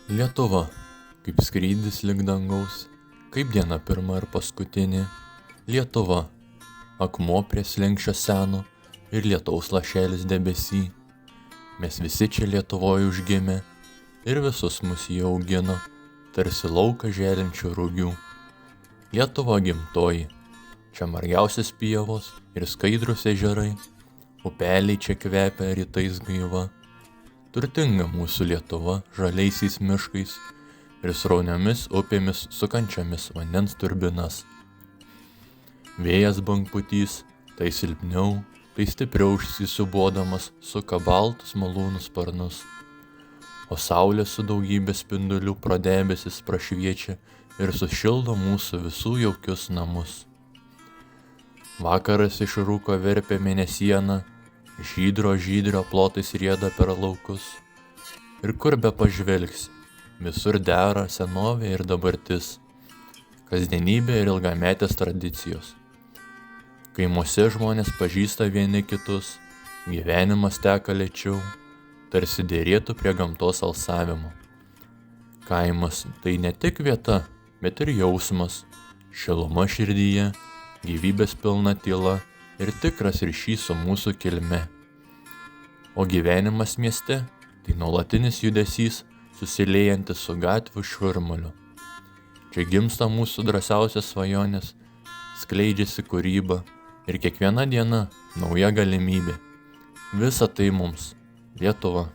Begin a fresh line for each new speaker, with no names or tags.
Lietuva, kaip skrydis lig dangaus, kaip diena pirma ir paskutinė. Lietuva, akmuo prie slenksčio seno ir lietaus lašelis debesy. Mes visi čia Lietuvoje užgimę ir visus mus jie augino, tarsi lauką žėlinčių rugių. Lietuva gimtoji, čia margiausios pievos ir skaidrūs ežerai, upeliai čia kvepia rytais gaiva. Turtinga mūsų Lietuva žaliaisiais miškais ir srauniomis upėmis sukančiomis vandens turbinas. Vėjas bangpūtys, tai silpniau, tai stipriau užsisiūbuodamas suka baltus malūnų sparnus, o saulė su daugybė spindulių pro debesis prašviečia ir sušildo mūsų visų jaukius namus. Vakaras iš rūko verpia mėnesieną, žydro plotais rieda per laukus. Ir kur be pažvelgsi, visur dera senovė ir dabartis, kasdienybė ir ilgametės tradicijos. Kaimuose žmonės pažįsta vieni kitus, gyvenimas teka lėčiau, tarsi derėtų prie gamtos alsavimo. Kaimas tai ne tik vieta, bet ir jausmas, šiluma širdyje, gyvybės pilna tyla ir tikras ryšys su mūsų kilme. O gyvenimas mieste tai nuolatinis judesys susiliejantis su gatvių šurmuliu. Čia gimsta mūsų drąsiausias svajonės, skleidžiasi kūryba ir kiekviena diena nauja galimybė. Visa tai mums Lietuva.